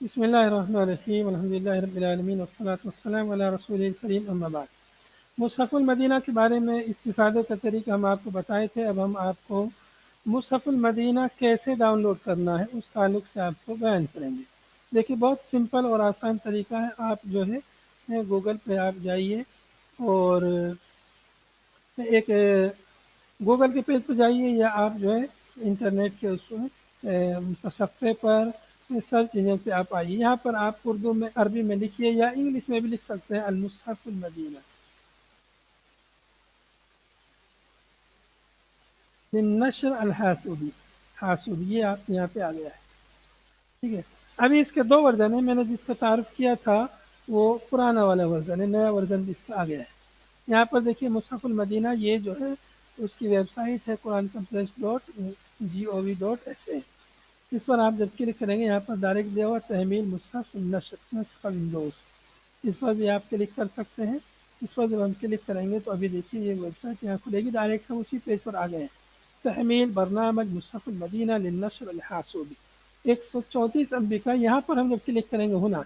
بسم اللہ الرحمن الرحیم الحمد للہ رب العالمین والصلاة والسلام علی رسول الکریم اما بعد۔ مصحف المدینہ کے بارے میں استفادے کا طریقہ ہم آپ کو بتائے تھے، اب ہم آپ کو مصحف المدینہ کیسے ڈاؤن لوڈ کرنا ہے اس تعلق سے آپ کو بیان کریں گے۔ دیکھیے بہت سمپل اور آسان طریقہ ہے، آپ جو ہے گوگل پہ آپ جائیے اور ایک گوگل کے پیج پہ جائیے یا آپ جو ہے انٹرنیٹ کے اس تصفحے پر سرچ انجن پہ آپ آئیے، یہاں پر آپ اردو میں عربی میں لکھیے یا انگلش میں بھی لکھ سکتے ہیں المصحف المدینہ للنشر الحاسوبی، حاسوبی یہ آپ یہاں پہ آ گیا ہے، ٹھیک ہے۔ ابھی اس کے دو ورژن ہیں، میں نے جس کا تعارف کیا تھا وہ پرانا والا ورژن ہے، نیا ورژن اس کا آ گیا ہے۔ یہاں پر دیکھیے مصحف المدینہ یہ جو ہے اس کی ویب سائٹ ہے قرآنکمپلیکس.gov.sa، اس پر آپ جب کلک کریں گے یہاں پر ڈائریکٹ دیا ہوا تحمیل مصحف نسخ ونڈوز، اس پر بھی آپ کلک کر سکتے ہیں۔ اس پر جب ہم کلک کریں گے تو ابھی دیکھیے یہ ویب سائٹ یہاں کھلے گی، ڈائریکٹ ہم اسی پیج پر آ گئے ہیں، تحمیل برنامج مصحف المدینہ للنشر الحاسوبی 134 MB کا۔ یہاں پر ہم جب کلک کریں گے ہونا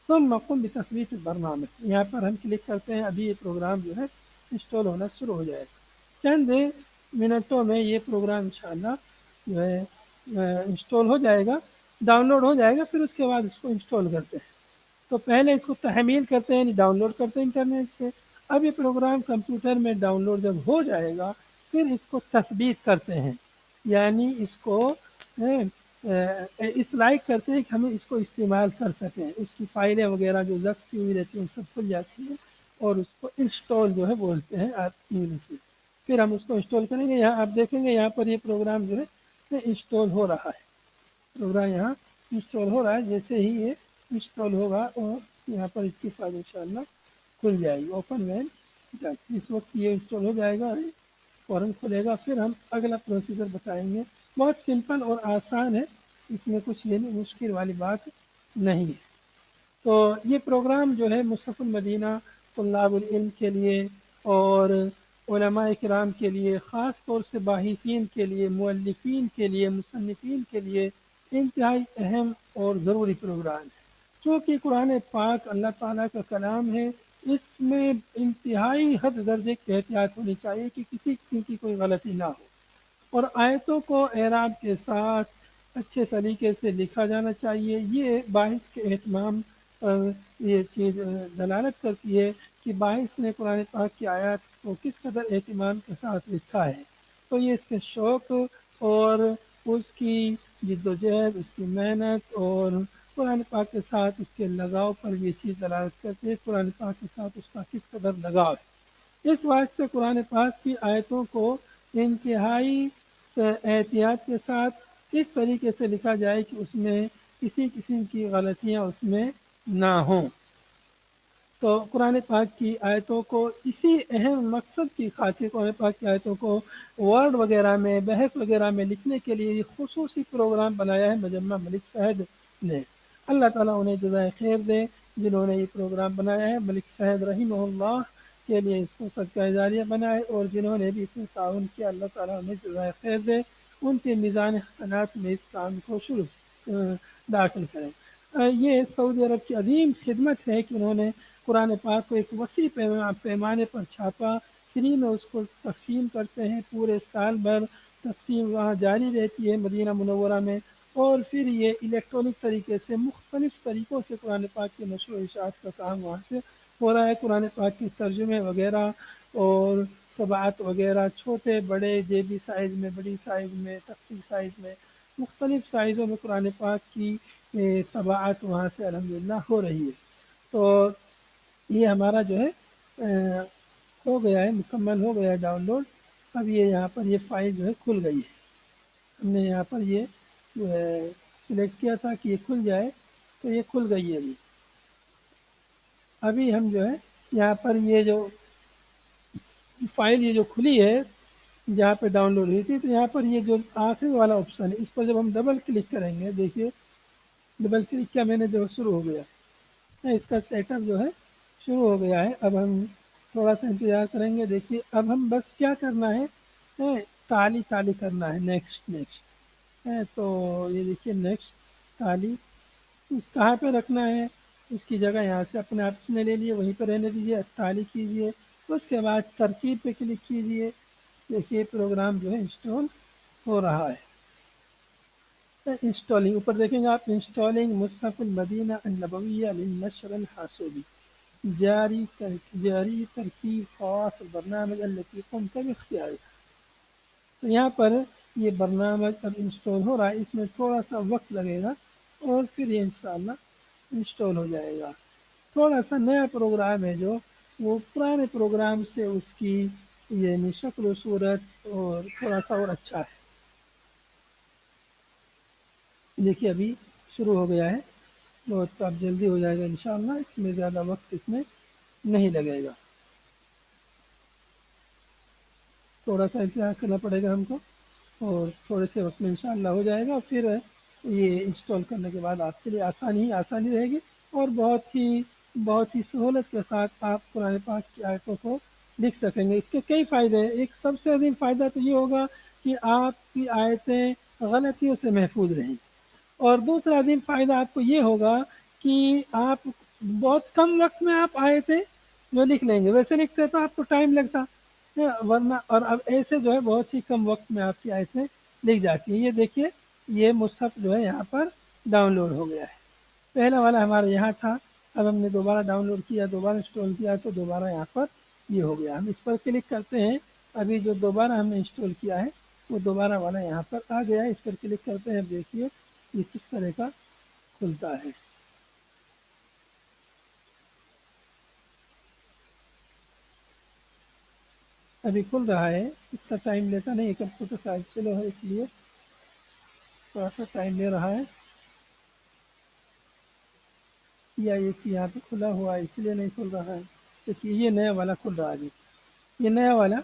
ثم قم بتصویت البرنامج، یہاں پر ہم کلک کرتے ہیں، ابھی یہ پروگرام جو ہے انسٹال ہونا شروع ہو جائے گا، چند منٹوں میں یہ پروگرام انشاءاللہ جو ہے انسٹال ہو جائے گا، ڈاؤن لوڈ ہو جائے گا، پھر اس کے بعد اس کو انسٹال کرتے ہیں۔ تو پہلے اس کو تحمیل کرتے ہیں، یعنی ڈاؤن لوڈ کرتے ہیں انٹرنیٹ سے، اب یہ پروگرام کمپیوٹر میں ڈاؤن لوڈ جب ہو جائے گا پھر اس کو تثبیت کرتے ہیں، یعنی اس کو اس لائق کرتے ہیں کہ ہمیں اس کو استعمال کر سکیں، اس کی فائلیں وغیرہ جو ضبط کی ہوئی رہتی ہیں سب کھل جاتی ہیں، اور اس کو انسٹال جو ہے بولتے ہیں آپ انگلش میں۔ پھر ہم اس کو انسٹال کریں گے، یہاں آپ دیکھیں گے یہاں پر یہ پروگرام جو ہے انسٹال ہو رہا ہے، پروگرام یہاں انسٹال ہو رہا ہے، جیسے ہی یہ انسٹال ہوگا اور یہاں پر اس کی فائل انشاءاللہ کھل جائے گی، اوپن وین ڈن، اس وقت یہ انسٹال ہو جائے گا، فوراً کھلے گا، پھر ہم اگلا پروسیجر بتائیں گے۔ بہت سمپل اور آسان ہے، اس میں کچھ یہ مشکل والی بات نہیں ہے۔ تو یہ پروگرام جو ہے مصحف المدینہ طلاب العلم کے لیے اور علماء کرام کے لیے، خاص طور سے باحثین کے لیے، مؤلفین کے لیے، مصنفین کے لیے انتہائی اہم اور ضروری پروگرام ہے، چونکہ قرآن پاک اللہ تعالیٰ کا کلام ہے، اس میں انتہائی حد درجے کی احتیاط ہونی چاہیے کہ کسی قسم کی کوئی غلطی نہ ہو، اور آیتوں کو اعراب کے ساتھ اچھے طریقے سے لکھا جانا چاہیے۔ یہ باعث کے اہتمام پر یہ چیز دلالت کرتی ہے کہ باعث نے قرآن پاک کی آیات کو کس قدر اہتمام کے ساتھ لکھا ہے، تو یہ اس کے شوق اور اس کی جد و جہد، اس کی محنت اور قرآن پاک کے ساتھ اس کے لگاؤ پر یہ چیز دلالت کرتی ہے، قرآن پاک کے ساتھ اس کا کس قدر لگاؤ ہے۔ اس واسطے قرآن پاک کی آیتوں کو انتہائی احتیاط کے ساتھ اس طریقے سے لکھا جائے کہ اس میں کسی قسم کی غلطیاں اس میں نہ ہوں۔ تو قرآن پاک کی آیتوں کو اسی اہم مقصد کی خاطر قرآن پاک کی آیتوں کو ورڈ وغیرہ میں، بحث وغیرہ میں لکھنے کے لیے خصوصی پروگرام بنایا ہے مجمع ملک فہد نے۔ اللہ تعالیٰ انہیں جزائے خیر دے جنہوں نے یہ پروگرام بنایا ہے، ملک فہد رحمہ اللہ کے لیے اس کو صدقہ جاریہ بنائے، اور جنہوں نے بھی اس میں تعاون کیا اللہ تعالیٰ انہیں جزائے خیر دے، ان کے میزان حسنات میں اس کام کو داخل کریں۔ یہ سعودی عرب کی عظیم خدمت ہے کہ انہوں نے قرآن پاک کو ایک وسیع پیمانے پر چھاپا، فری میں اس کو تقسیم کرتے ہیں، پورے سال بھر تقسیم وہاں جاری رہتی ہے مدینہ منورہ میں، اور پھر یہ الیکٹرانک طریقے سے مختلف طریقوں سے قرآن پاک کی نشر و اشاعت کا کام وہاں سے ہو رہا ہے۔ قرآن پاک کے ترجمے وغیرہ اور طباعت وغیرہ چھوٹے بڑے جیبی سائز میں، بڑی سائز میں، تختی سائز میں، مختلف سائزوں میں قرآن پاک کی طباعت وہاں سے الحمدللہ ہو رہی ہے۔ تو یہ ہمارا جو ہے ہو گیا ہے، مکمل ہو گیا ہے ڈاؤن لوڈ۔ اب یہ یہاں پر یہ فائل جو ہے کھل گئی ہے، ہم نے یہاں پر یہ سلیکٹ کیا تھا کہ یہ کھل جائے، تو یہ کھل گئی ہے۔ ابھی ہم جو ہے یہاں پر یہ جو فائل یہ جو کھلی ہے جہاں پہ ڈاؤن لوڈ ہوئی تھی، تو یہاں پر یہ جو آخری والا آپشن ہے اس پر جب ہم ڈبل کلک کریں گے، دیکھیے ڈبل کلک کیا میں نے جو شروع ہو گیا، اس کا سیٹ اپ جو ہے شروع ہو گیا ہے۔ اب ہم تھوڑا سا انتظار کریں گے، دیکھیے اب ہم بس کیا کرنا ہے، تالی تالی کرنا ہے، نیکسٹ نیکسٹ، تو یہ دیکھیے نیکسٹ تالی کہاں پہ رکھنا ہے اس کی جگہ یہاں سے اپنے آپ نے لے لیے، وہیں پہ رہنے دیجیے، تعلی کیجیے، اس کے بعد ترکیب پہ کلک کیجیے۔ دیکھیے پروگرام جو ہے انسٹال ہو رہا ہے۔ انسٹالنگ اوپر دیکھیں گے آپ، انسٹالنگ مصحف المدینہ النبویہ للنشر الحاسوبی، جاری ترکیب خاص برنامج التي قمت باختیارها۔ تو یہاں پر یہ برنامج اب انسٹال ہو رہا ہے، اس میں تھوڑا سا وقت لگے گا اور پھر یہ انشاءاللہ انسٹال ہو جائے گا۔ تھوڑا سا نیا پروگرام ہے جو وہ پرانے پروگرام سے اس کی یعنی شکل و صورت اور تھوڑا سا اور اچھا ہے۔ دیکھیے ابھی شروع ہو گیا ہے، بہت اب جلدی ہو جائے گا انشاءاللہ، اس میں زیادہ وقت اس میں نہیں لگے گا، تھوڑا سا انتظار کرنا پڑے گا ہم کو، اور تھوڑے سے وقت میں انشاءاللہ ہو جائے گا۔ پھر یہ انسٹال کرنے کے بعد آپ کے لیے آسانی رہے گی، اور بہت ہی سہولت کے ساتھ آپ قرآن پاک کی آیتوں کو لکھ سکیں گے۔ اس کے کئی فائدے ہیں۔ ایک سب سے عظیم فائدہ تو یہ ہوگا کہ آپ کی آیتیں غلطیوں سے محفوظ رہیں، اور دوسرا عظیم فائدہ آپ کو یہ ہوگا کہ آپ بہت کم وقت میں آپ آیتیں جو لکھ لیں گے۔ ویسے لکھتے تو آپ کو ٹائم لگتا ورنہ، اور اب ایسے جو ہے بہت ہی کم وقت میں آپ کی آیتیں لکھ جاتی ہیں۔ یہ دیکھیے یہ مصحف جو ہے یہاں پر ڈاؤن لوڈ ہو گیا ہے، پہلا والا ہمارا یہاں تھا، اب ہم نے دوبارہ ڈاؤن لوڈ کیا، دوبارہ انسٹال کیا تو دوبارہ یہاں پر یہ ہو گیا۔ ہم اس پر کلک کرتے ہیں، ابھی جو دوبارہ ہم نے انسٹال کیا ہے وہ دوبارہ والا یہاں پر آ گیا ہے، اس پر کلک کرتے ہیں، دیکھیے یہ کس طرح کا کھلتا ہے۔ ابھی کھل رہا ہے، اتنا ٹائم لیتا نہیں، کمپیوٹر شاید سلو ہے اس لیے تھوڑا سا ٹائم لے رہا ہے، یا یہ کہ یہاں پہ کھلا ہوا ہے اس لیے نہیں کھل رہا ہے۔ دیکھیے یہ نیا والا کھل رہا ہے ابھی، یہ نیا والا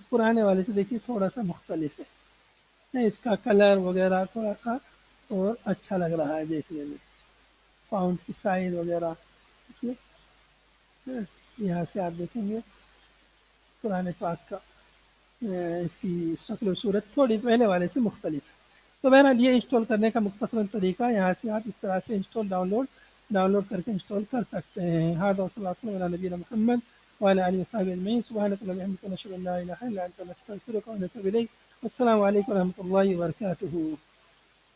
پرانے والے سے دیکھیے تھوڑا سا مختلف ہے، اس کا کلر وغیرہ تھوڑا سا اور اچھا لگ رہا ہے دیکھنے میں، فاؤنٹ کی سائز وغیرہ دیکھیے، یہاں سے آپ دیکھیں گے قرآن پاک کا اس کی شکل و صورت تھوڑی پہلے والے سے مختلف ہے۔ تو بہرحال یہ انسٹال کرنے کا مختصراً طریقہ، یہاں سے آپ اس طرح سے ڈاؤن لوڈ کر کے انسٹال کر سکتے ہیں۔ ھذا صلی اللہ علیہ وسلم نبینا محمد وعلی آلہ وصحبہ اجمعین، سبحانک اللہم وبحمدک، نشہد ان لا الہ الا انت، نستغفرک ونتوب الیک۔ السلام علیکم و رحمۃ اللہ وبرکاتہ۔